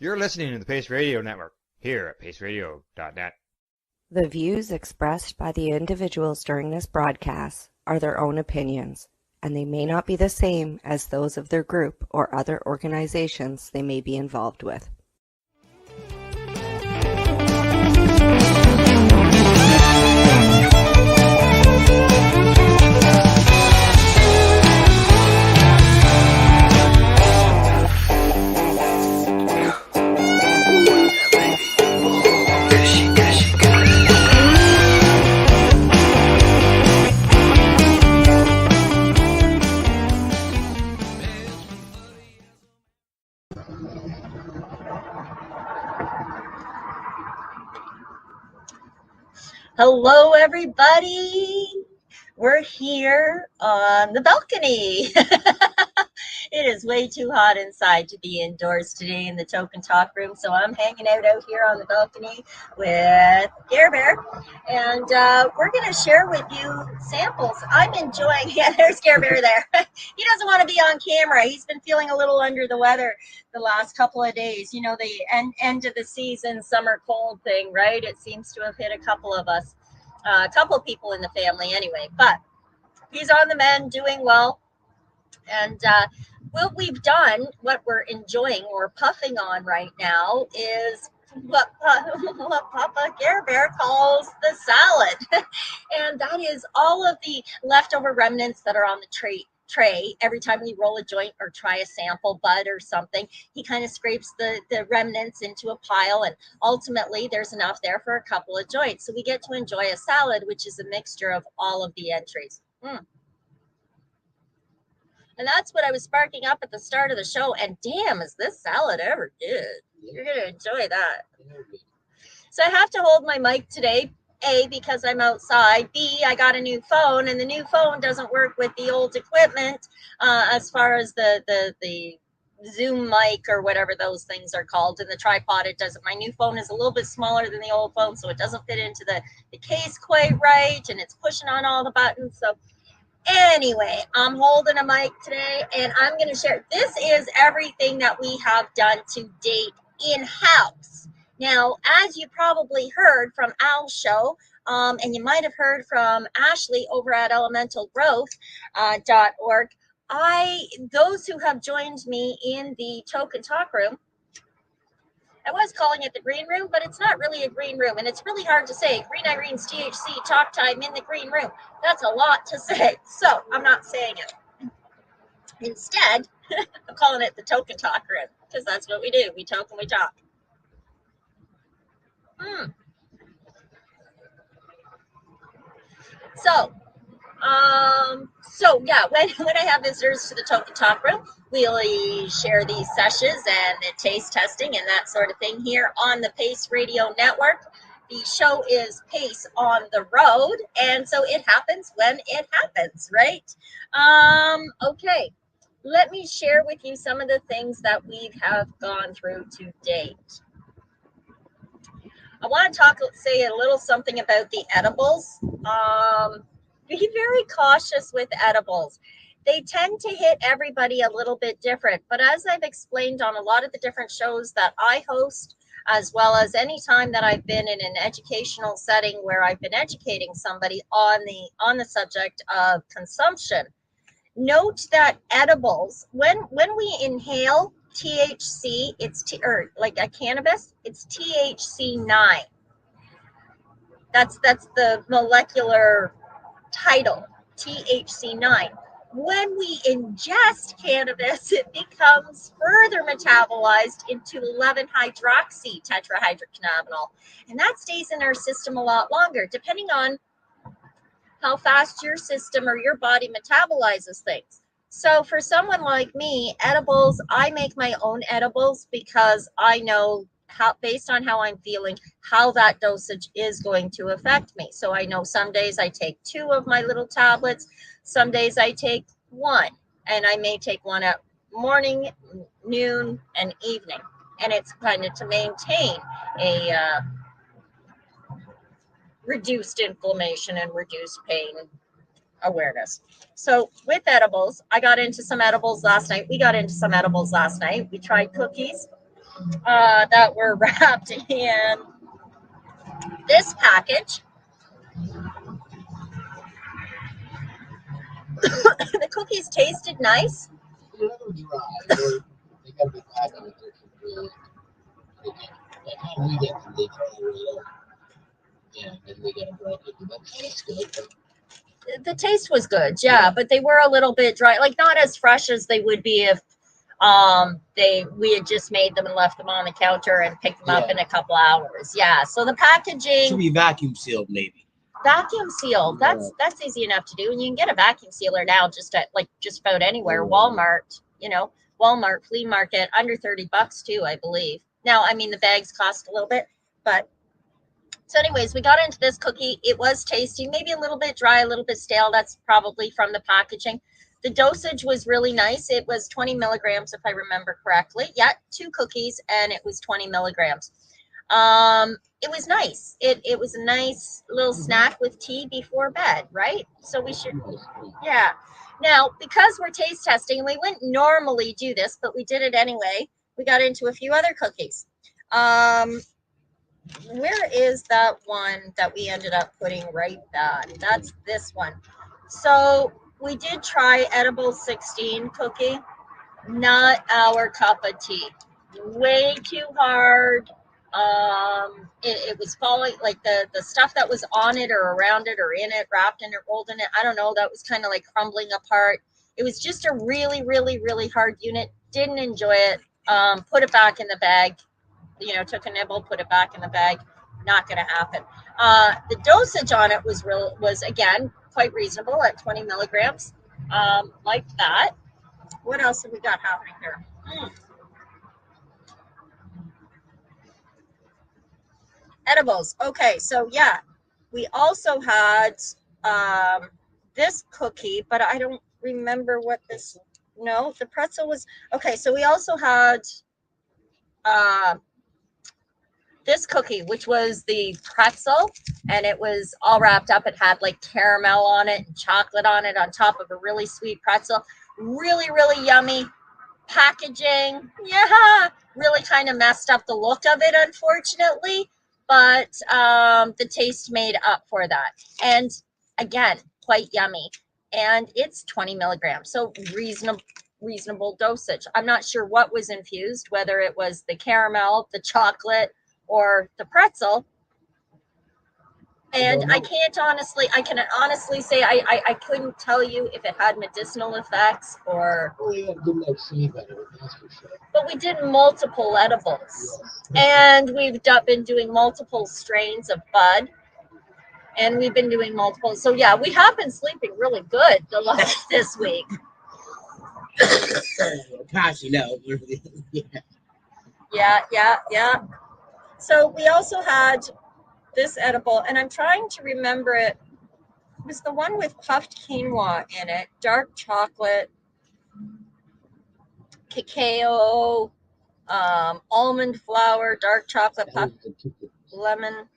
You're listening to the Pace Radio Network here at paceradio.net. The views expressed by the individuals during this broadcast are their own opinions, and they may not be the same as those of their group or other organizations they may be involved with. Hello, everybody. We're here on the balcony. It is way too hot inside to be indoors today in the Token Talk room, so I'm hanging out here on the balcony with Care Bear, and we're going to share with you samples. I'm enjoying. Yeah, there's Care Bear there. He doesn't want to be on camera. He's been feeling a little under the weather the last couple of days. You know, the end of the season, summer cold thing, right? It seems to have hit a couple of us, a couple of people in the family anyway, but he's on the mend, doing well. And what we've done, what we're enjoying or puffing on right now is what Papa Care Bear calls the salad. And that is all of the leftover remnants that are on the tray. Every time we roll a joint or try a sample bud or something, he kind of scrapes the remnants into a pile, and ultimately there's enough there for a couple of joints. So we get to enjoy a salad, which is a mixture of all of the entries. And that's what I was sparking up at the start of the show. And damn, is this salad ever good. You're going to enjoy that. So I have to hold my mic today, A, because I'm outside. B, I got a new phone, and the new phone doesn't work with the old equipment as far as the Zoom mic or whatever those things are called. And the tripod, it doesn't. My new phone is a little bit smaller than the old phone, so it doesn't fit into the case quite right, and it's pushing on all the buttons. So anyway, I'm holding a mic today, and I'm going to share. This is everything that we have done to date in-house. Now, as you probably heard from Al's show, and you might have heard from Ashley over at elementalgrowth.org, those who have joined me in the Token Talk room, I was calling it the green room, but it's not really a green room, and it's really hard to say. Green Irene's THC talk time in the green room. That's a lot to say, so I'm not saying it. Instead, I'm calling it the Token Talk room, because that's what we do. We toke and we talk. So yeah, when I have visitors to the Token Talk room, we'll share these sessions and the taste testing and that sort of thing here on the Pace Radio Network. The show is Pace on the Road, and so it happens when it happens, right? Okay, let me share with you some of the things that we have gone through to date. I want to say a little something about the edibles. Be very cautious with edibles. They tend to hit everybody a little bit different, but as I've explained on a lot of the different shows that I host, as well as any time that I've been in an educational setting where I've been educating somebody on the subject of consumption, note that edibles, when we inhale THC, like a cannabis, it's THC9. That's the molecular title, THC9. When we ingest cannabis, it becomes further metabolized into 11-hydroxy tetrahydrocannabinol, and that stays in our system a lot longer, depending on how fast your system or your body metabolizes things. So for someone like me, edibles, I make my own edibles because I know how, based on how I'm feeling, how that dosage is going to affect me. So I know some days I take 2 of my little tablets, some days I take 1, and I may take 1 at morning, noon, and evening. And it's kind of to maintain a reduced inflammation and reduced pain awareness. So with edibles, I got into some edibles last night. We got into some edibles last night. We tried cookies. that were wrapped in this package. The cookies tasted nice. They're a little dry. They got to be back in the kitchen. By the time we get them, they dry right out. Yeah, and they got a dry cookie. That tastes good. The taste was good, yeah, but they were a little bit dry, like not as fresh as they would be if we had just made them and left them on the counter and picked them up in a couple hours. Yeah, so the packaging should be vacuum sealed, maybe. Vacuum sealed. That's easy enough to do, and you can get a vacuum sealer now just at just about anywhere. Walmart, Walmart, flea market, under $30 too, I believe. Now, I mean the bags cost a little bit, but so anyways, we got into this cookie. It was tasty, maybe a little bit dry, a little bit stale. That's probably from the packaging. The dosage was really nice. It was 20 milligrams, if I remember correctly. Yeah, 2 cookies, and it was 20 milligrams. It was nice. It was a nice little snack with tea before bed, right? So we should, yeah. Now, because we're taste testing, and we wouldn't normally do this, but we did it anyway, we got into a few other cookies. Where is that one that we ended up putting right back? That's this one. So we did try Edible 16 cookie. Not our cup of tea. Way too hard. It was falling, like the stuff that was on it or around it or in it, wrapped in it, rolled in it, I don't know, that was kind of like crumbling apart. It was just a really, really, really hard unit. Didn't enjoy it. Put it back in the bag. Took a nibble, put it back in the bag. Not going to happen. The dosage on it was again quite reasonable at 20 milligrams. Like that. What else have we got happening here? Edibles. Okay, so yeah, we also had this cookie, but I don't remember what this. No, the pretzel was okay. So we also had this cookie, which was the pretzel, and it was all wrapped up. It had like caramel on it and chocolate on it on top of a really sweet pretzel. Really, really yummy. Packaging, yeah, really kind of messed up the look of it, unfortunately, but the taste made up for that. And again, quite yummy. And it's 20 milligrams, so reasonable dosage. I'm not sure what was infused, whether it was the caramel, the chocolate, or the pretzel. And I can honestly say I couldn't tell you if it had medicinal effects or. Oh, yeah, it didn't seem better, that's for sure. But we did multiple edibles, and we've been doing multiple strains of bud, and we've been doing multiple. So yeah, we have been sleeping really good this week. Passing out. Yeah. So we also had this edible, and I'm trying to remember it. It was the one with puffed quinoa in it, dark chocolate, cacao, almond flour, dark chocolate, puffed lemon.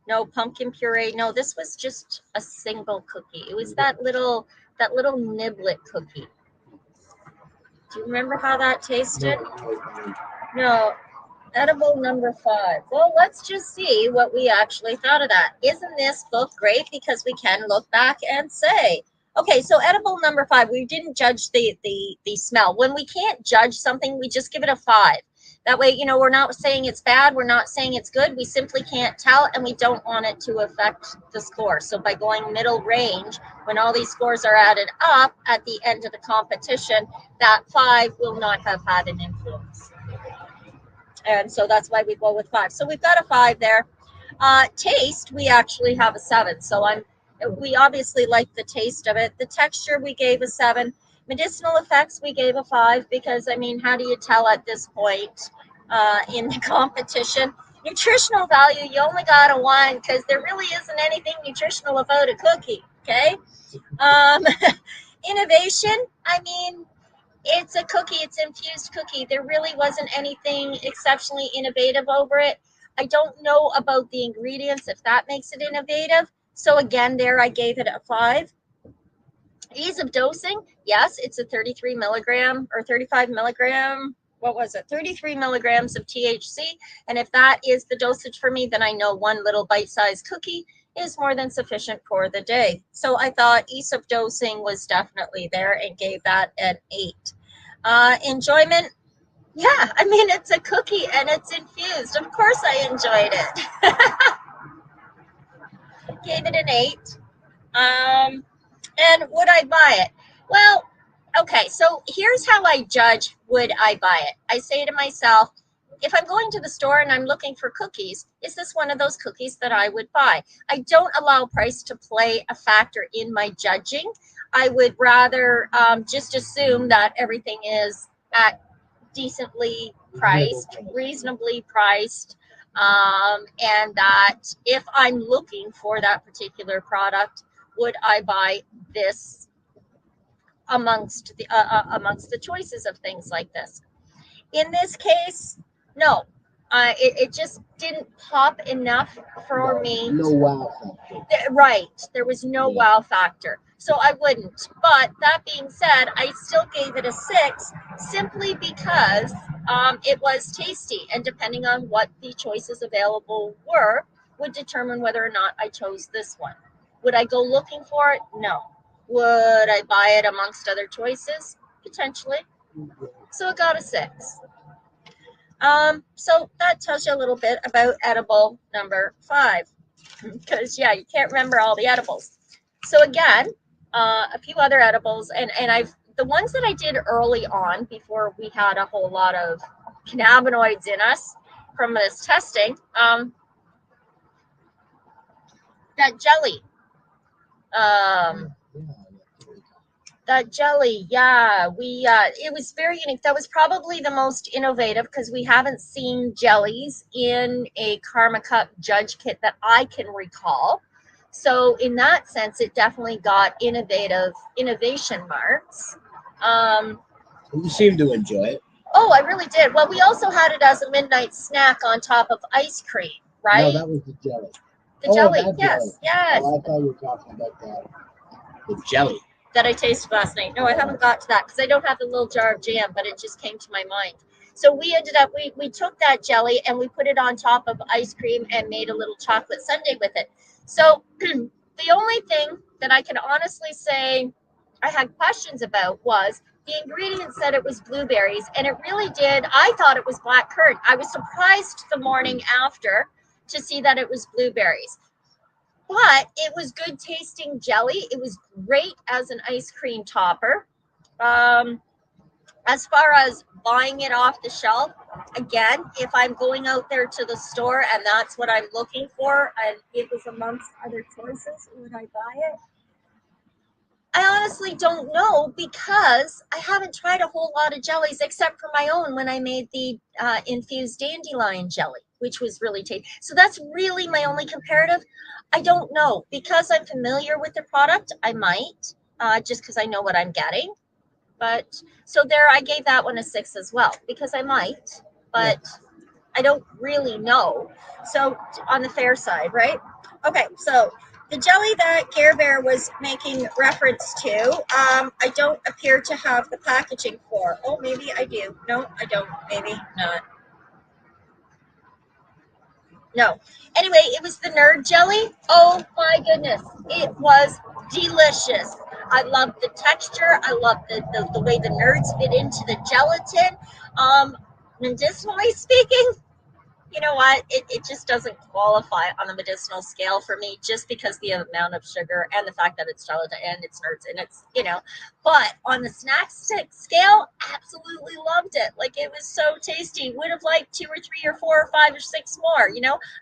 No, pumpkin puree. No, this was just a single cookie. It was that little niblet cookie. Do you remember how that tasted? No. Edible number 5. Well, let's just see what we actually thought of that. Isn't this book great? Because we can look back and say, okay, so edible number 5, we didn't judge the smell. When we can't judge something, we just give it a 5. That way, we're not saying it's bad. We're not saying it's good. We simply can't tell, and we don't want it to affect the score. So by going middle range, when all these scores are added up at the end of the competition, that 5 will not have had an influence. And so that's why we go with 5. So we've got a 5 there. Taste, we actually have a 7. So we obviously like the taste of it. The texture, we gave a 7. Medicinal effects, we gave a 5 because, I mean, how do you tell at this point in the competition? Nutritional value, you only got a 1 because there really isn't anything nutritional about a cookie, okay? Innovation, I mean, it's a cookie. It's infused cookie. There really wasn't anything exceptionally innovative over it. I don't know about the ingredients, if that makes it innovative. So again, there I gave it a 5. Ease of dosing. Yes, it's a 33 milligram or 35 milligram what was it, 33 milligrams of THC. And if that is the dosage for me, then I know one little bite-sized cookie is more than sufficient for the day. So I thought ease of dosing was definitely there and gave that an 8. Enjoyment, yeah, I mean, it's a cookie and it's infused. Of course I enjoyed it. Gave it an 8. And would I buy it? Well, okay, so here's how I judge would I buy it. I say to myself, if I'm going to the store and I'm looking for cookies, is this one of those cookies that I would buy? I don't allow price to play a factor in my judging. I would rather just assume that everything is at decently priced, reasonably priced, and that if I'm looking for that particular product, would I buy this amongst the choices of things like this? In this case, no. It just didn't pop enough for me. No wow factor. Right. There was no wow factor. So I wouldn't. But that being said, I still gave it a 6 simply because it was tasty. And depending on what the choices available were, would determine whether or not I chose this one. Would I go looking for it? No. Would I buy it amongst other choices? Potentially. So it got a 6. So that tells you a little bit about edible number 5. Because, yeah, you can't remember all the edibles. So again, a few other edibles. And the ones that I did early on before we had a whole lot of cannabinoids in us from this testing, that jelly. That jelly, yeah, it was very unique. That was probably the most innovative because we haven't seen jellies in a Karma Cup Judge Kit that I can recall. So in that sense, it definitely got innovation marks. You seem to enjoy it. Oh, I really did. Well, we also had it as a midnight snack on top of ice cream, right? No, that was the jelly. The jelly, yes, jelly. Yes. Oh, I thought you were talking about the jelly. That I tasted last night. No, I haven't got to that because I don't have the little jar of jam, but it just came to my mind. So we ended up, we took that jelly and we put it on top of ice cream and made a little chocolate sundae with it. So the only thing that I can honestly say I had questions about was the ingredient said it was blueberries, and it really did. I thought it was black currant. I was surprised the morning after to see that it was blueberries. But it was good tasting jelly. It was great as an ice cream topper. As far as buying it off the shelf, again, if I'm going out there to the store and that's what I'm looking for, and it was amongst other choices, would I buy it? I honestly don't know because I haven't tried a whole lot of jellies except for my own when I made the infused dandelion jelly, which was really tasty. So that's really my only comparative. I don't know. Because I'm familiar with the product, I might, just because I know what I'm getting. But so there, I gave that one a 6 as well because I might, but I don't really know. So on the fair side, right? Okay, so the jelly that Care Bear was making reference to, I don't appear to have the packaging for. Oh, maybe I do. No, I don't. Maybe not. No. Anyway, it was the nerd jelly. Oh my goodness. It was delicious. I love the texture. I love the way the nerds fit into the gelatin. Medicinally speaking, you know what? It just doesn't qualify on the medicinal scale for me just because the amount of sugar and the fact that it's gelatin and it's nerds and it's, but on the snack stick scale, absolutely loved it. Like it was so tasty. Would have liked 2 or 3 or 4 or 5 or 6 more,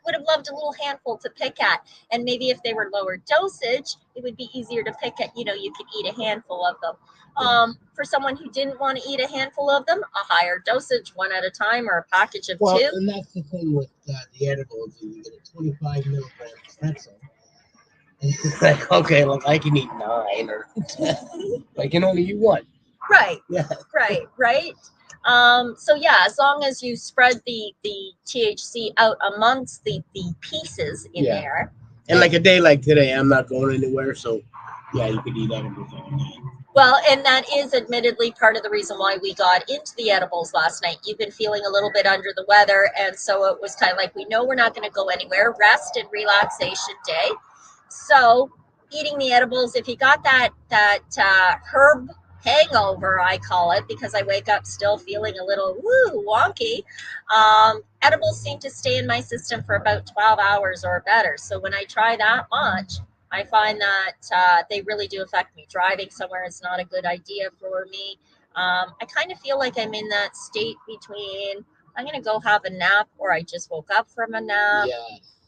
would have loved a little handful to pick at. And maybe if they were lower dosage, it would be easier to pick at, you could eat a handful of them. For someone who didn't want to eat a handful of them, a higher dosage, one at a time, or a package of 2. And that's the thing with the edibles. You get a 25 milligram pretzel. It's like, okay, look, I can eat 9 or 10. I can only eat 1. Right. Yeah. Right. So yeah, as long as you spread the THC out amongst the pieces in there. And like a day like today, I'm not going anywhere, so yeah, you could eat everything. Well, and that is admittedly part of the reason why we got into the edibles last night. You've been feeling a little bit under the weather, and so it was kind of like, we know we're not going to go anywhere. Rest and relaxation day. So eating the edibles, if you got that herb hangover, I call it, because I wake up still feeling a little wonky. Edibles seem to stay in my system for about 12 hours or better. So when I try that much, I find that they really do affect me. Driving somewhere is not a good idea for me. I kind of feel like I'm in that state between I'm going to go have a nap or I just woke up from a nap.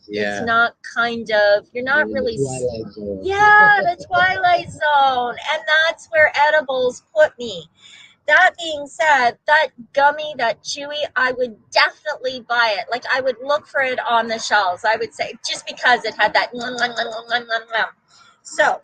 Yeah. It's not kind of, you're not In really. the Twilight Zone. Yeah, the Twilight Zone. And that's where edibles put me. That being said, that gummy, that chewy, I would definitely buy it. Like, I would look for it on the shelves, I would say, just because it had that. So,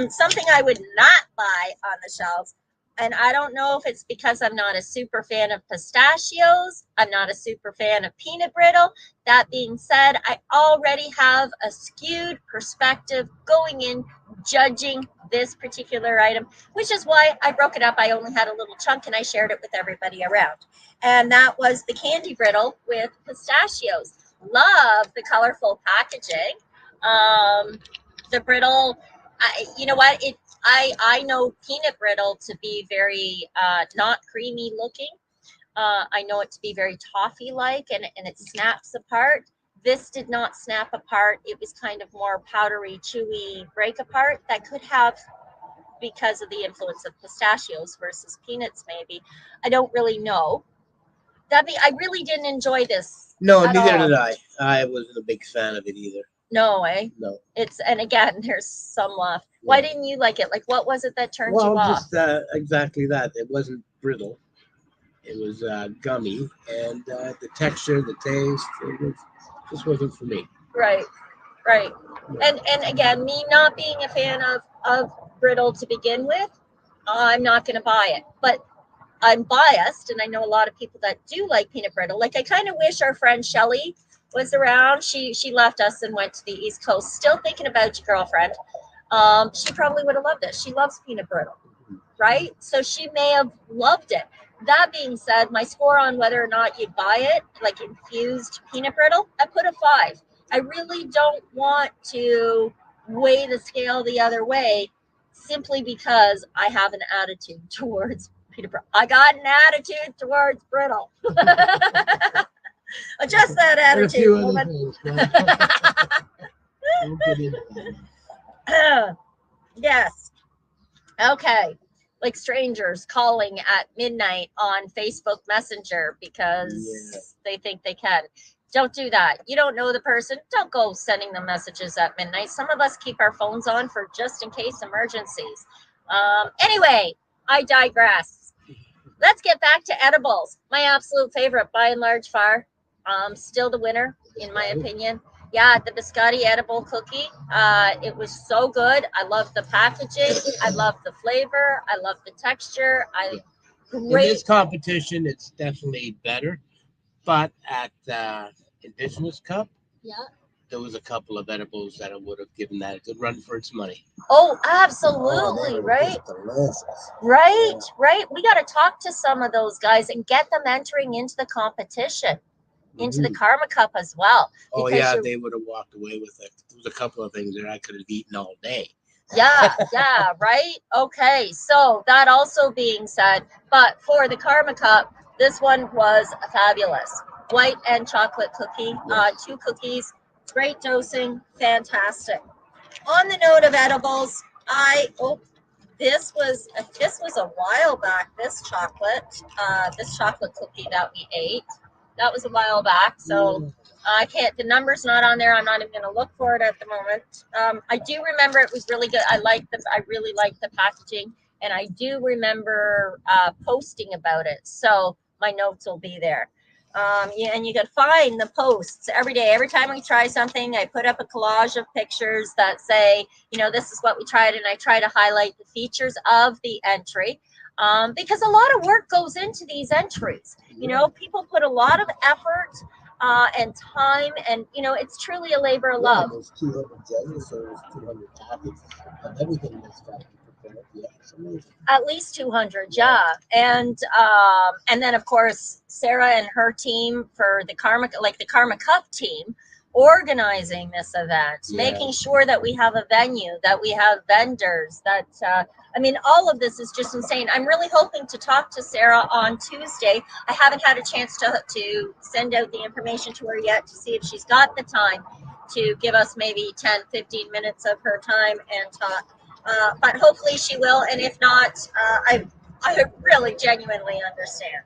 something I would not buy on the shelves, and I don't know if it's because I'm not a super fan of pistachios, I'm not a super fan of peanut brittle. That being said, I already have a skewed perspective going in, judging this particular item, which is why I broke it up. I only had a little chunk and I shared it with everybody around. And that was the candy brittle with pistachios. Love the colorful packaging. The brittle, you know what? I know peanut brittle to be very not creamy looking. I know it to be very toffee-like, and it snaps apart. This did not snap apart. It was kind of more powdery, chewy break apart. That could have, because of the influence of pistachios versus peanuts, maybe. I don't really know. I really didn't enjoy this. No, at neither all. did I. I wasn't a big fan of it either. No, eh? No. And again, there's some left. Why didn't you like it? Like, what was it that turned you off? Just exactly that. It wasn't brittle. It was gummy, and the texture, the taste, just wasn't for me. Right. And again, me not being a fan of brittle to begin with, I'm not going to buy it. But I'm biased, and I know a lot of people that do like peanut brittle. Like, I kind of wish our friend Shelly was around. She left us and went to the East Coast. Still thinking about you, girlfriend. She probably would have loved it. She loves peanut brittle, right? So she may have loved it. That being said, my score on whether or not you'd buy it, like infused peanut brittle, I put a 5. I really don't want to weigh the scale the other way simply because I have an attitude towards peanut brittle. I got an attitude towards brittle. Adjust that And a few attitude, other woman. things, but don't get into that. Yes. Okay. Like strangers calling at midnight on Facebook Messenger because they think they can. Don't do that. You don't know the person. Don't go sending them messages at midnight. Some of us keep our phones on for just in case emergencies. Anyway, I digress. Let's get back to edibles. My absolute favorite, by and large, far. Still the winner, in my opinion. Yeah, the biscotti edible cookie. It was so good. I love the packaging. I love the flavor. I love the texture. In this competition, it's definitely better. But at Indigenous Cup, there was a couple of edibles that I would have given that a good run for its money. Oh, absolutely, right? Right. We got to talk to some of those guys and get them entering into the competition, into the Karma Cup as well. Oh, yeah, they would have walked away with it. There was a couple of things that I could have eaten all day. Yeah, right? Okay, so that also being said, but for the Karma Cup, this one was fabulous. White and chocolate cookie, 2 cookies, great dosing, fantastic. On the note of edibles, this was a while back. This chocolate cookie that we ate, that was a while back. So I can't. The number's not on there. I'm not even going to look for it at the moment. I do remember it was really good. I really liked the packaging, and I do remember posting about it. So my notes will be there. And you can find the posts every day. Every time we try something, I put up a collage of pictures that say, this is what we tried, and I try to highlight the features of the entry. Because a lot of work goes into these entries. People put a lot of effort and time, and it's truly a labor of love. There's 200 judges, so there's 200 topics of everything that's got to be prepared. At least 200, yeah. And then of course Sarah and her team for the Karma Cup team organizing this event, making sure that we have a venue, that we have vendors, that I mean, all of this is just insane. I'm really hoping to talk to Sarah on Tuesday. I haven't had a chance to send out the information to her yet to see if she's got the time to give us maybe 10-15 minutes of her time and talk. But hopefully she will, and if not, I really genuinely understand.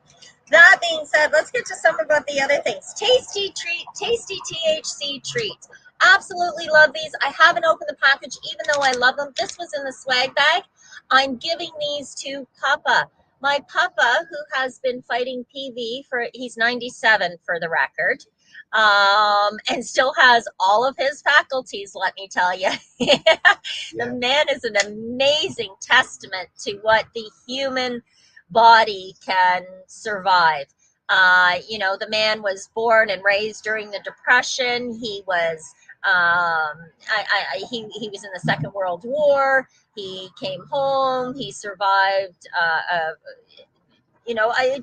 That being said, let's get to some about the other things. Tasty THC treats. Absolutely love these. I haven't opened the package, even though I love them. This was in the swag bag. I'm giving these to Papa. My Papa, who has been fighting PV he's 97 for the record, and still has all of his faculties, let me tell you. The man is an amazing testament to what the human body can survive. The man was born and raised during the Depression. He was he was in the Second World War. He came home. He survived.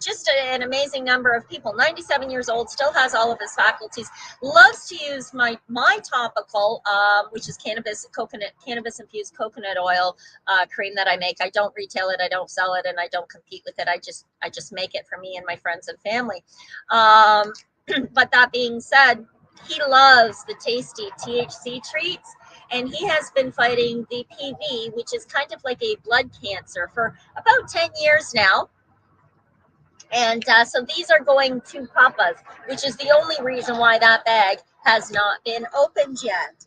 Just an amazing number of people. 97 years old, still has all of his faculties. Loves to use my topical, which is cannabis infused coconut oil cream that I make. I don't retail it, I don't sell it, and I don't compete with it. I just make it for me and my friends and family. But that being said, he loves the tasty THC treats. And he has been fighting the PV, which is kind of like a blood cancer, for about 10 years now. And so these are going to Papa's, which is the only reason why that bag has not been opened yet.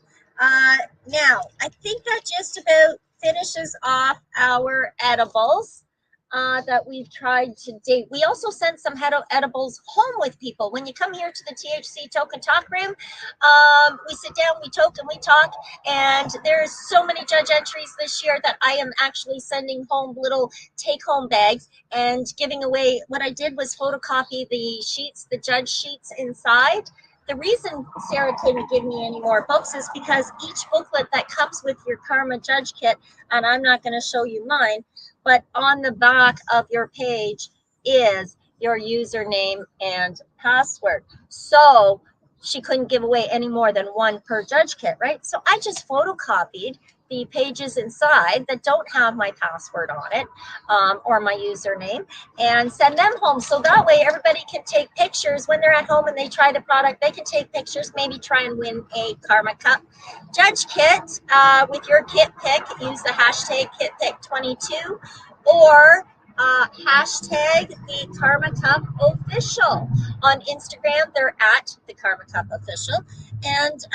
Now, I think that just about finishes off our edibles that we've tried to date. We also sent some edibles home with people. When you come here to the THC Token Talk Room, we sit down, we talk, and there's so many judge entries this year that I am actually sending home little take-home bags and giving away. What I did was photocopy the sheets, the judge sheets inside. The reason Sarah didn't give me any more books is because each booklet that comes with your Karma Judge Kit, and I'm not going to show you mine, but on the back of your page is your username and password. So she couldn't give away any more than one per judge kit, right? So I just photocopied the pages inside that don't have my password on it or my username and send them home. So that way everybody can take pictures when they're at home and they try the product. They can take pictures, maybe try and win a Karma Cup Judge Kit with your kit pick. Use the hashtag KitPick22 or hashtag the Karma Cup Official. On Instagram, they're at the Karma Cup Official. And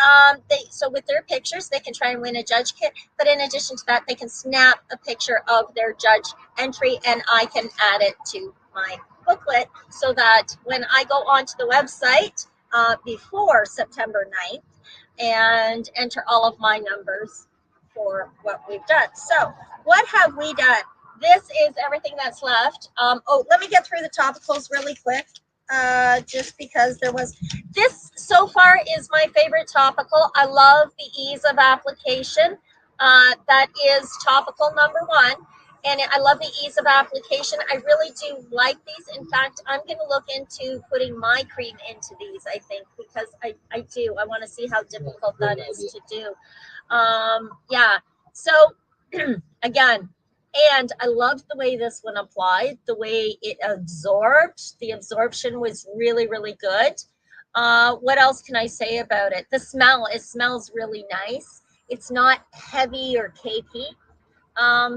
so with their pictures, they can try and win a judge kit. But in addition to that, they can snap a picture of their judge entry, and I can add it to my booklet so that when I go onto the website before September 9th and enter all of my numbers for what we've done. So what have we done? This is everything that's left. Let me get through the topicals really quick. Just because this so far is my favorite topical. I love the ease of application. That is topical number one. And I love the ease of application. I really do like these. In fact, I'm going to look into putting my cream into these, I think, because I do. I want to see how difficult that is to do. So again, and I loved the way this one applied, the way it absorbed. The absorption was really, really good. What else can I say about it? The smell, it smells really nice. It's not heavy or cakey.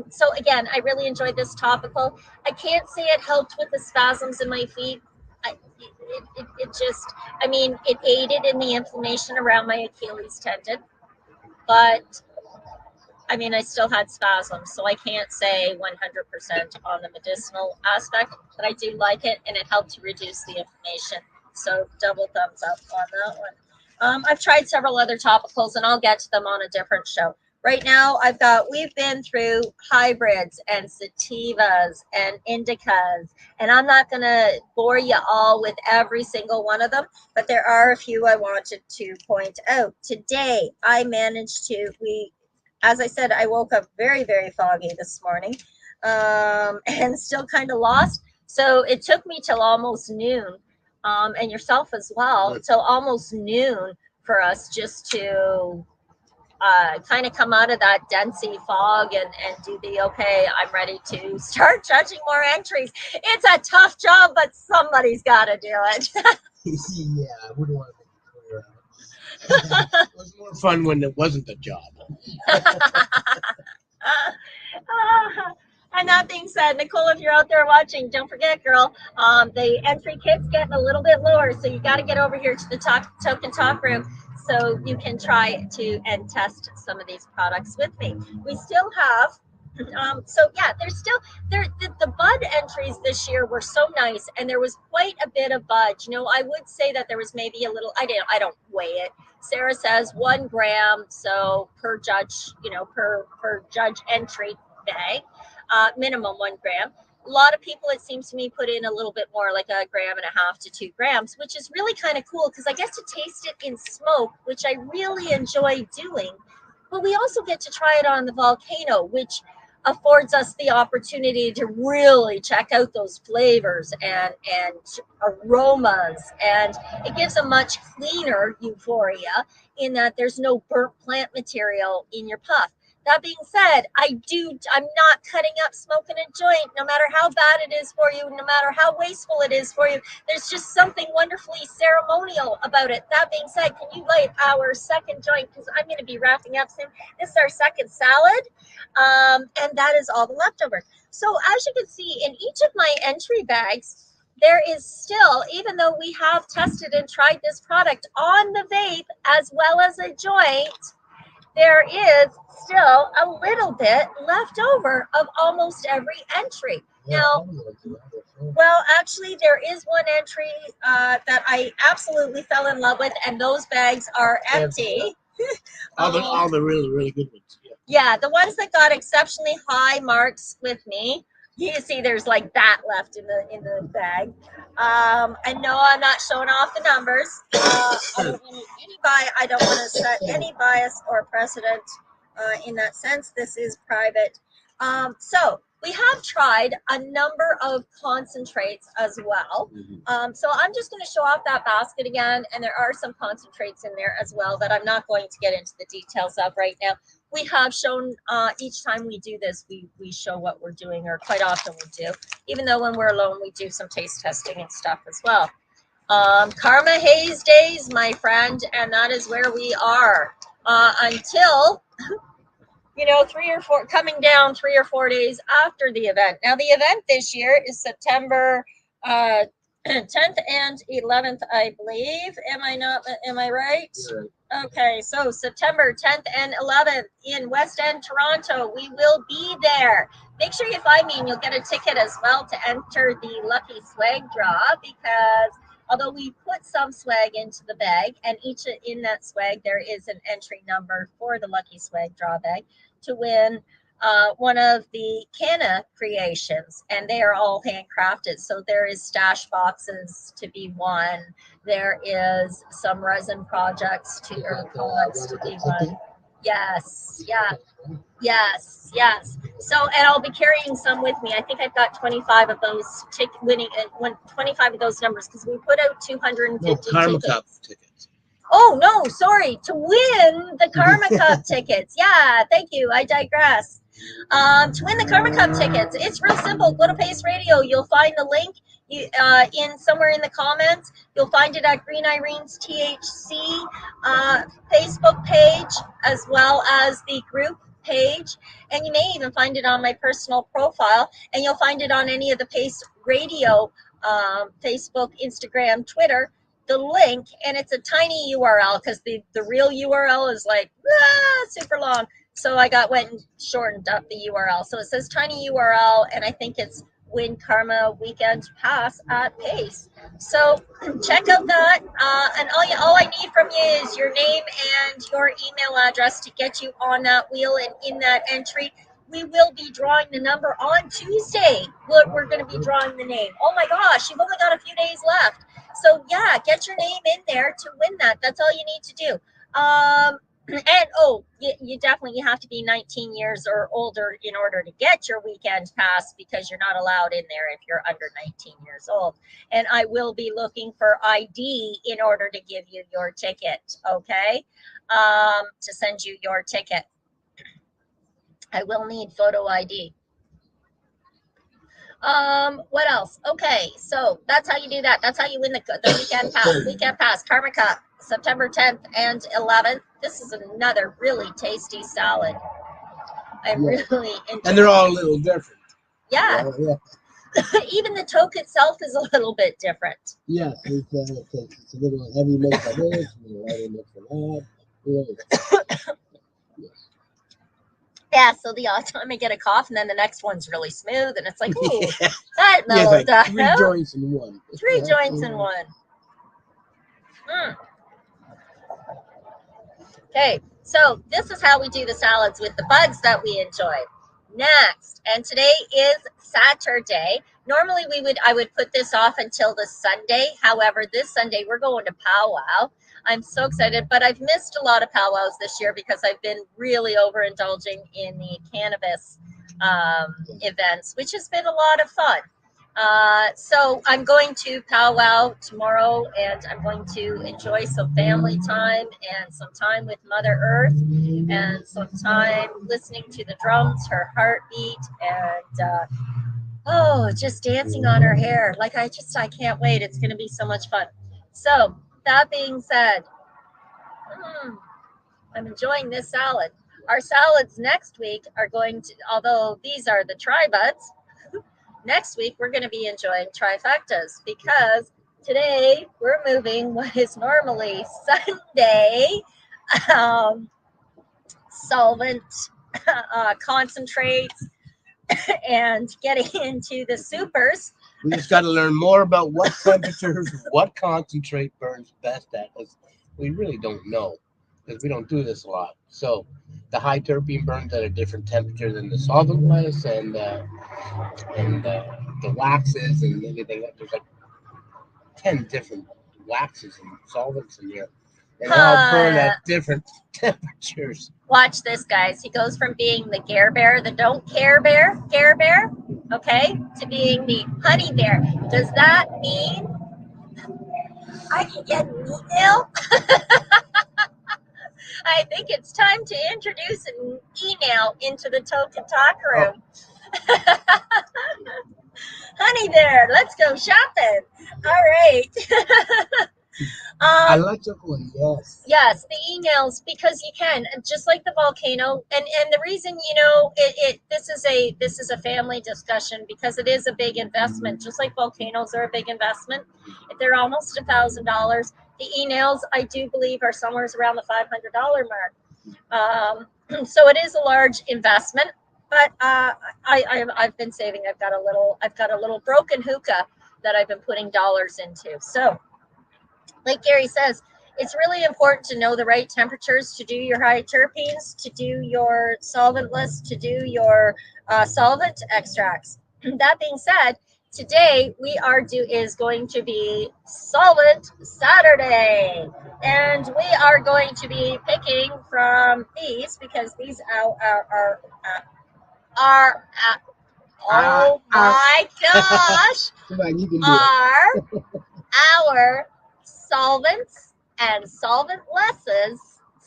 So again, I really enjoyed this topical. I can't say it helped with the spasms in my feet. It aided in the inflammation around my Achilles tendon, but I still had spasms, so I can't say 100% on the medicinal aspect, but I do like it, and it helped to reduce the inflammation. So double thumbs up on that one. I've tried several other topicals, and I'll get to them on a different show. Right now, we've been through hybrids and sativas and indicas, and I'm not going to bore you all with every single one of them, but there are a few I wanted to point out. Today, I managed to, as I said, I woke up very, very foggy this morning. and still kind of lost. So it took me till almost noon, and yourself as well, till almost noon for us just to kind of come out of that densey fog and do the, okay, I'm ready to start judging more entries. It's a tough job, but somebody's got to do it. Yeah, I wouldn't want to make it clear. It was more fun when it wasn't a job. And that being said, Nicole, if you're out there watching, don't forget, girl, the entry kit's getting a little bit lower, so you got to get over here to the token talk room so you can try to and test some of these products with me. We still have so yeah, there's still the bud entries this year were so nice, and there was quite a bit of bud. You know, I would say that there was maybe a little. I don't weigh it. Sarah says 1 gram, so per judge, you know, per judge entry bag, minimum 1 gram. A lot of people, it seems to me, put in a little bit more, like 1.5 grams to 2 grams, which is really kind of cool because I get to taste it in smoke, which I really enjoy doing. But we also get to try it on the volcano, which affords us the opportunity to really check out those flavors and aromas, and it gives a much cleaner euphoria in that there's no burnt plant material in your puff. That being said, I'm not cutting up smoking a joint, no matter how bad it is for you, no matter how wasteful it is for you. There's just something wonderfully ceremonial about it. That being said, can you light our second joint? Because I'm going to be wrapping up soon. This is our second salad, and that is all the leftovers. So as you can see, in each of my entry bags, there is still, even though we have tested and tried this product on the vape as well as a joint, there is still a little bit left over of almost every entry. Now, well, actually, there is one entry that I absolutely fell in love with, and those bags are empty. All the really, really good ones. Yeah, the ones that got exceptionally high marks with me. You see, there's like that left in the bag. And no, I'm not showing off the numbers. I don't want to set any bias or precedent in that sense. This is private. So we have tried a number of concentrates as well. So I'm just going to show off that basket again, and there are some concentrates in there as well that I'm not going to get into the details of right now. We have shown each time we do this, we show what we're doing, or quite often we do. Even though when we're alone, we do some taste testing and stuff as well. Karma Haze days, my friend, and that is where we are until, you know, 3 or 4 coming down 3 or 4 days after the event. Now, the event this year is September 10th and 11th, I believe. Am I right? Sure. Okay, so September 10th and 11th in West End, Toronto. We will be there. Make sure you find me, and you'll get a ticket as well to enter the Lucky Swag draw, because although we put some swag into the bag, and each in that swag there is an entry number for the Lucky Swag draw bag to win one of the Canna creations, and they are all handcrafted. So there is stash boxes to be won. There is some resin projects or products to be won. Yes, yeah. Yes. So, and I'll be carrying some with me. I think I've got 25 of those 25 of those numbers, because we put out 250 Karma tickets. Cup tickets. Oh, no, sorry. To win the Karma Cup tickets. Yeah, thank you. I digress. To win the Karma Cup tickets, it's real simple. Go to Pace Radio. You'll find the link in somewhere in the comments. You'll find it at Green Irene's THC Facebook page, as well as the group page. And you may even find it on my personal profile. And you'll find it on any of the Pace Radio Facebook, Instagram, Twitter. The link, and it's a tiny URL, because the real URL is like super long. So I went and shortened up the URL. So it says tiny URL, and I think it's Win Karma Weekend Pass at Pace. So check out that. And all I need from you is your name and your email address to get you on that wheel and in that entry. We will be drawing the number on Tuesday. We're going to be drawing the name. Oh my gosh, you've only got a few days left. So yeah, get your name in there to win that. That's all you need to do. And you definitely have to be 19 years or older in order to get your weekend pass, because you're not allowed in there if you're under 19 years old. And I will be looking for ID in order to give you your ticket, okay? To send you your ticket. I will need photo ID. What else? Okay, so that's how you do that. That's how you win the weekend pass. Weekend pass, Karma Cup, September 10th and 11th. This is another really tasty salad. I'm really enjoying. And they're all a little different. Yeah. Even the toque itself is a little bit different. Yeah, it's a little heavy mix for this, a little lighter mix for that. Yeah, so the odd time I get a cough, and then the next one's really smooth, and it's like, ooh, that mellowed like down. 3 joints in one. 3 joints in one. Okay, so this is how we do the salads with the buds that we enjoy. Next, and today is Saturday. Normally I would put this off until the Sunday. However, this Sunday we're going to powwow. I'm so excited, but I've missed a lot of powwows this year because I've been really overindulging in the cannabis events, which has been a lot of fun. So I'm going to powwow tomorrow, and I'm going to enjoy some family time and some time with Mother Earth and some time listening to the drums, her heartbeat, and just dancing on her hair. Like I can't wait. It's going to be so much fun. So that being said, I'm enjoying this salad. Our salads next week are going to, although these are the tri-buds, next week we're going to be enjoying trifectas, because today we're moving what is normally Sunday solvent concentrates and getting into the supers. We just got to learn more about what temperatures, what concentrate burns best at us. We really don't know, because we don't do this a lot. So the high terpene burns at a different temperature than the solventless, and the waxes and everything. There's like 10 different waxes and solvents in here, and they all burn at different temperatures. Watch this, guys. He goes from being the Care Bear, the don't care bear, okay, to being the honey bear. Does that mean I can get an email? I think it's time to introduce an email into the Token Talk room. Honey bear, let's go shopping. All right. I like chocolate, yes. Yes, the emails, because you can, just like the volcano, and the reason, this is a family discussion, because it is a big investment, just like volcanoes are a big investment. If they're almost $1,000, the emails, I do believe, are somewhere around the $500 mark. So it is a large investment, but I've been saving. I've got a little broken hookah that I've been putting dollars into. So, like Gary says, it's really important to know the right temperatures to do your high terpenes, to do your solventless, to do your solvent extracts. That being said, today is going to be Solvent Saturday, and we are going to be picking from these, because these are oh my gosh, are our solvents and solventlesses.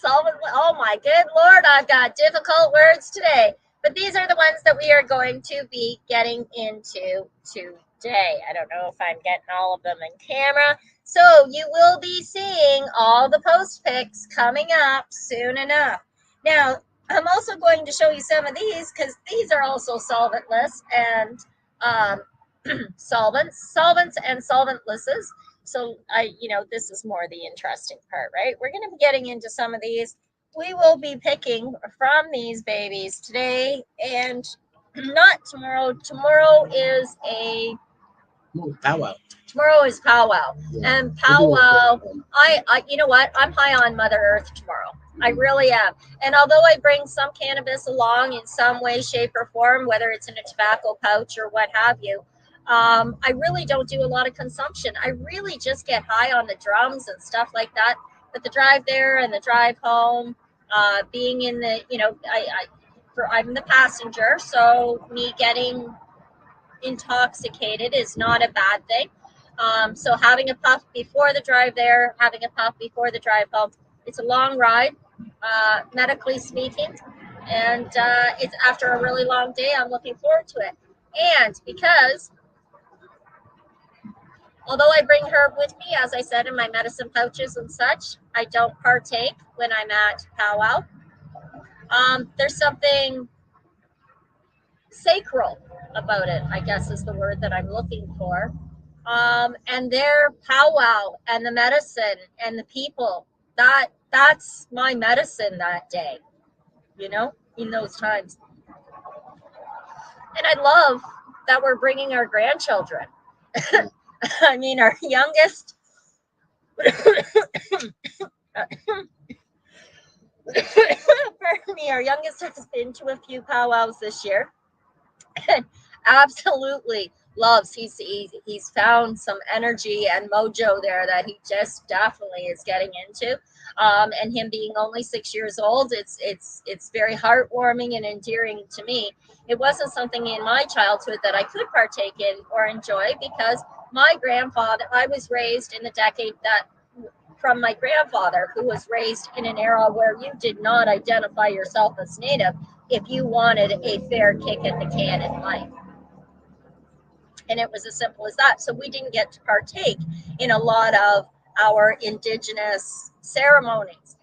Oh my good Lord, I've got difficult words today. But these are the ones that we are going to be getting into today. I don't know if I'm getting all of them in camera. So you will be seeing all the post pics coming up soon enough. Now, I'm also going to show you some of these, because these are also solventless and solvents and solventlesses. So this is more the interesting part, right? We're going to be getting into some of these. We will be picking from these babies today, and not tomorrow. Tomorrow is powwow. Tomorrow is powwow, and powwow. You know what? I'm high on Mother Earth tomorrow. I really am. And although I bring some cannabis along in some way, shape, or form, whether it's in a tobacco pouch or what have you, I really don't do a lot of consumption. I really just get high on the drums and stuff like that. But the drive there and the drive home, Being in the, I'm the passenger, so me getting intoxicated is not a bad thing. So having a puff before the drive there, having a puff before the drive home. It's a long ride, medically speaking, and it's after a really long day. I'm looking forward to it, and because although I bring her with me, as I said, in my medicine pouches and such, I don't partake when I'm at powwow. There's something sacral about it, I guess is the word that I'm looking for. And their powwow and the medicine and the people, that's my medicine that day, in those times. And I love that we're bringing our grandchildren. I mean, our youngest our youngest has been to a few powwows this year and absolutely loves. He's found some energy and mojo there that he just definitely is getting into. And him being only 6 years old, it's very heartwarming and endearing to me. It wasn't something in my childhood that I could partake in or enjoy because my grandfather, I was raised in the decade that from my grandfather, who was raised in an era where you did not identify yourself as Native if you wanted a fair kick at the can in life. And it was as simple as that. So we didn't get to partake in a lot of our Indigenous ceremonies.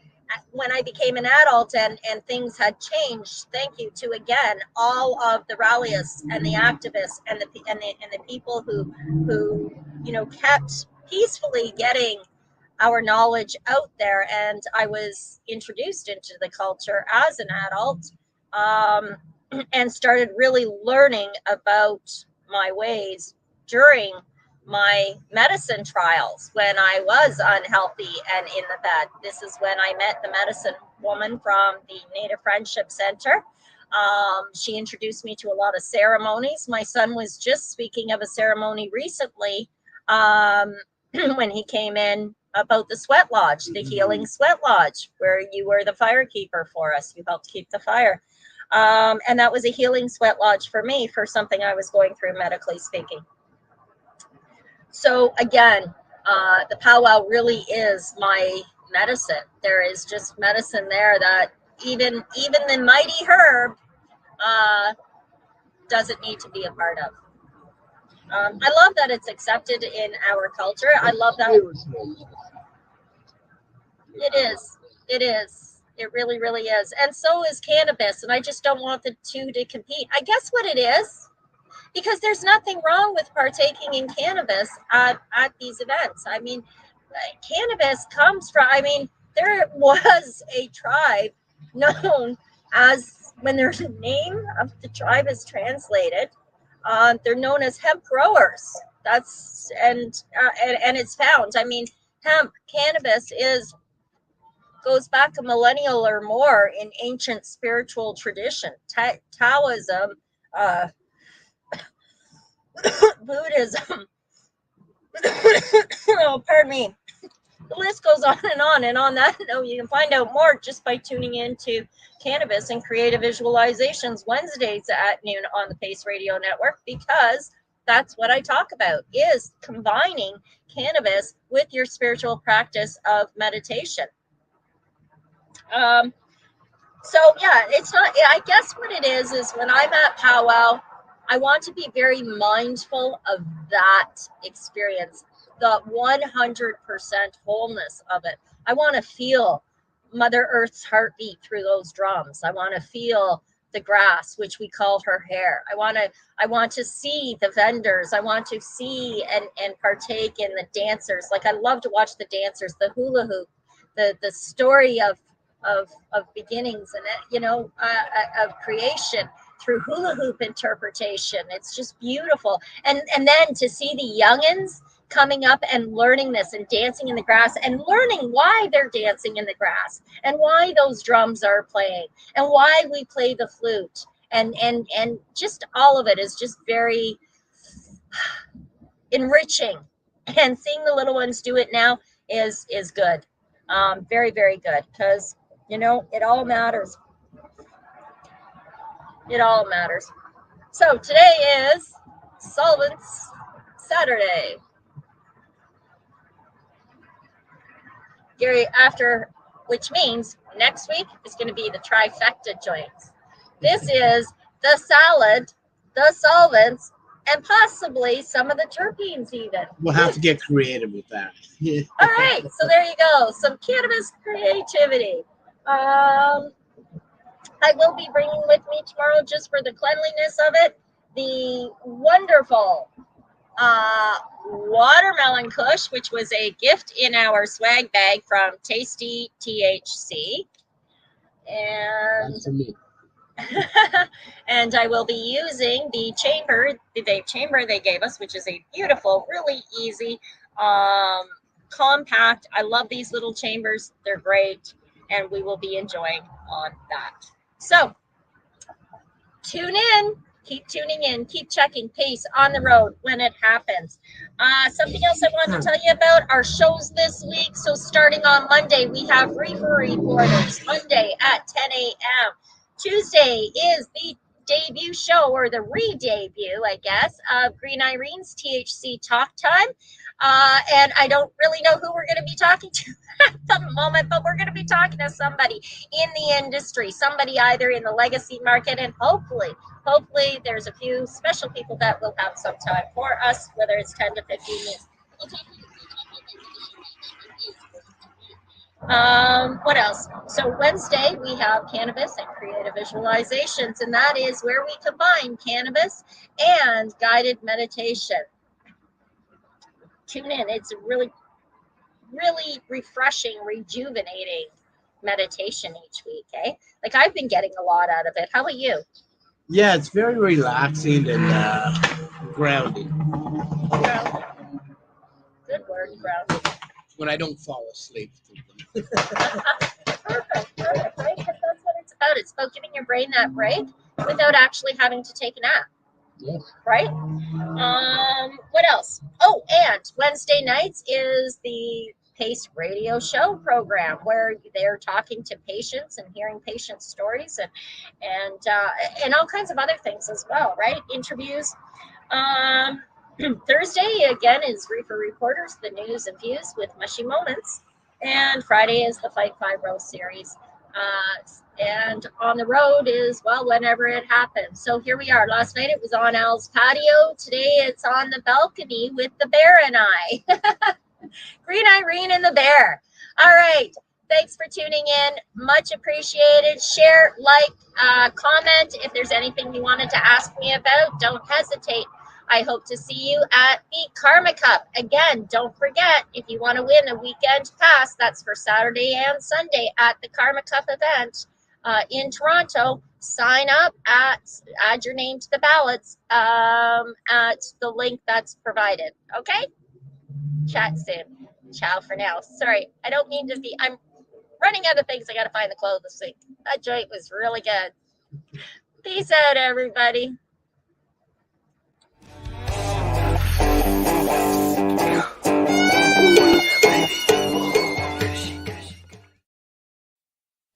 When I became an adult and things had changed, thank you to, again, all of the ralliists and the activists and the people who kept peacefully getting our knowledge out there. And I was introduced into the culture as an adult, and started really learning about my ways during my medicine trials when I was unhealthy and in the bed. This is when I met the medicine woman from the Native Friendship Center. She introduced me to a lot of ceremonies. My son was just speaking of a ceremony recently when he came in about the sweat lodge, the healing sweat lodge, where you were the firekeeper for us. You helped keep the fire. And that was a healing sweat lodge for me for something I was going through medically speaking. So again, the powwow really is my medicine. There is just medicine there that even the mighty herb doesn't need to be a part of. I love that it's accepted in our culture. I love that. It is. It is. It really, really is. And so is cannabis. And I just don't want the two to compete. I guess what it is, because there's nothing wrong with partaking in cannabis at these events. I mean, cannabis comes from, there was a tribe known as, when there's a name of the tribe is translated, they're known as hemp growers. That's, and it's found. I mean, hemp, cannabis goes back a millennial or more in ancient spiritual tradition. Taoism, Buddhism. Oh, pardon me. The list goes on and on. And on that note, you can find out more just by tuning into Cannabis and Creative Visualizations Wednesdays at noon on the Pace Radio Network, because that's what I talk about, is combining cannabis with your spiritual practice of meditation. So yeah, it's not, I guess what it is when I'm at powwow, I want to be very mindful of that experience, the 100% wholeness of it. I want to feel Mother Earth's heartbeat through those drums. I want to feel the grass, which we call her hair. I want to see the vendors. I want to see and partake in the dancers. Like, I love to watch the dancers, the hula hoop, the story of beginnings and of creation through hula hoop interpretation. It's just beautiful. And then to see the youngins coming up and learning this and dancing in the grass and learning why they're dancing in the grass and why those drums are playing and why we play the flute and just all of it is just very enriching. And seeing the little ones do it now is good. Very, very good, because You know, it all matters. It all matters. So today is Solvents Saturday. Gary, which means next week is going to be the trifecta joints. This is the salad, the solvents, and possibly some of the terpenes even. We'll have to get creative with that. All right, so there you go. Some cannabis creativity. I will be bringing with me tomorrow, just for the cleanliness of it, the wonderful watermelon kush, which was a gift in our swag bag from Tasty THC. And That's for me. and I will be using the vape chamber they gave us, which is a beautiful, really easy, compact. I love these little chambers. They're great, and we will be enjoying on that. So tune in. Keep tuning in. Keep checking Pace on the road when it happens. Something else I want to tell you about our shows this week. So starting on Monday, we have Reefer Reporters. Monday at 10 a.m. Tuesday is the debut show, or the re-debut, I guess, of Green Irene's THC Talk Time. And I don't really know who we're going to be talking to at the moment, but we're going to be talking to somebody in the industry, somebody either in the legacy market, and hopefully there's a few special people that will have some time for us, whether it's 10 to 15 minutes. What else? So Wednesday we have cannabis and creative visualizations, and that is where we combine cannabis and guided meditation. Tune in. It's a really, really refreshing, rejuvenating meditation each week, eh? Like, I've been getting a lot out of it. How about you? Yeah, it's very relaxing and grounding. Grounding. Good word, grounding. When I don't fall asleep. Perfect, right? Because that's what it's about. It's about giving your brain that break without actually having to take a nap. Yeah. Right? What else? Oh, and Wednesday nights is the Pace radio show program, where they're talking to patients and hearing patient stories and all kinds of other things as well, right? Interviews. Thursday again is Reefer Reporters, the news and views with Mushy Moments, and Friday is the Fight 5 Roast series. And on the road is, well, whenever it happens. So here we are. Last night it was on Al's patio. Today it's on the balcony with the bear and I. Green Irene and the bear. All right. Thanks for tuning in. Much appreciated. Share, like, comment. If there's anything you wanted to ask me about, don't hesitate. I hope to see you at the Karma Cup. Again, don't forget, if you want to win a weekend pass, that's for Saturday and Sunday at the Karma Cup event in Toronto. Sign up, add your name to the ballots at the link that's provided. Okay? Chat soon. Ciao for now. Sorry, I don't mean to be, I'm running out of things. I got to find the clothes this week. That joint was really good. Peace out, everybody.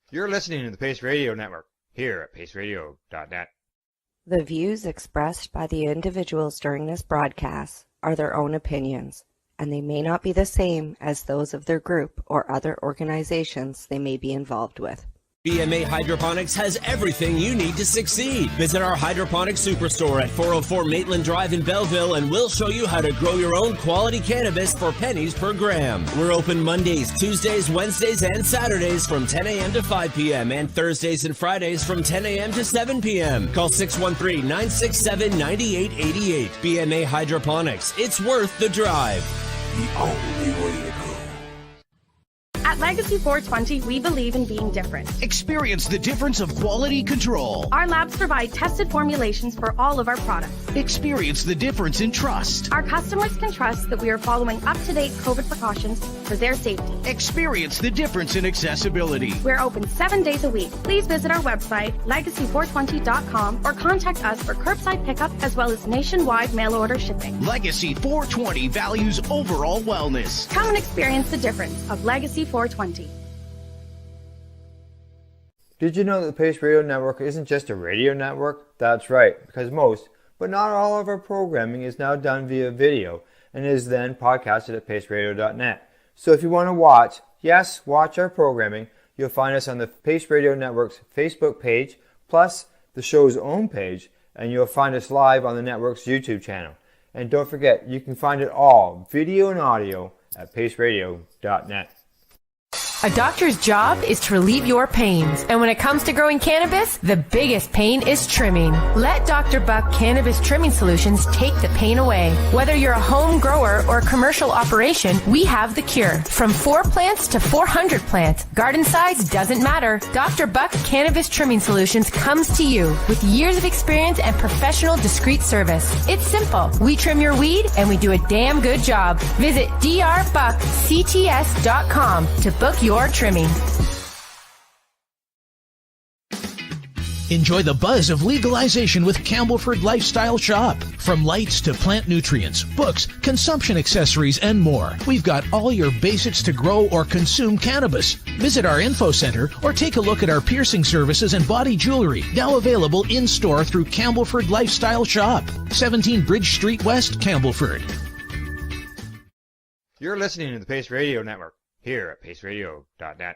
You're listening to the Pace Radio Network, here at paceradio.net. The views expressed by the individuals during this broadcast are their own opinions, and they may not be the same as those of their group or other organizations they may be involved with. BMA Hydroponics has everything you need to succeed. Visit our hydroponic superstore at 404 Maitland Drive in Belleville, and we'll show you how to grow your own quality cannabis for pennies per gram. We're open Mondays, Tuesdays, Wednesdays, and Saturdays from 10 a.m. to 5 p.m. and Thursdays and Fridays from 10 a.m. to 7 p.m. Call 613-967-9888. BMA Hydroponics. It's worth the drive. The only way to go. At Legacy 420, we believe in being different. Experience the difference of quality control. Our labs provide tested formulations for all of our products. Experience the difference in trust. Our customers can trust that we are following up-to-date COVID precautions for their safety. Experience the difference in accessibility. We're open 7 days a week. Please visit our website, legacy420.com, or contact us for curbside pickup as well as nationwide mail order shipping. Legacy 420 values overall wellness. Come and experience the difference of Legacy 420. Did you know that the Pace Radio Network isn't just a radio network? That's right, because most, but not all of our programming is now done via video and is then podcasted at paceradio.net. So if you want to watch, yes, watch our programming, you'll find us on the Pace Radio Network's Facebook page, plus the show's own page, and you'll find us live on the network's YouTube channel. And don't forget, you can find it all, video and audio, at paceradio.net. A doctor's job is to relieve your pains. And when it comes to growing cannabis, the biggest pain is trimming. Let Dr. Buck Cannabis Trimming Solutions take the pain away. Whether you're a home grower or a commercial operation, we have the cure. From 4 plants to 400 plants, garden size doesn't matter. Dr. Buck Cannabis Trimming Solutions comes to you with years of experience and professional discreet service. It's simple. We trim your weed and we do a damn good job. Visit drbuckcts.com to book your trimming. Enjoy the buzz of legalization with Campbellford Lifestyle Shop. From lights to plant nutrients, books, consumption accessories, and more. We've got all your basics to grow or consume cannabis. Visit our info center or take a look at our piercing services and body jewelry, now available in-store through Campbellford Lifestyle Shop. 17 Bridge Street West, Campbellford. You're listening to the Pace Radio Network, here at paceradio.net.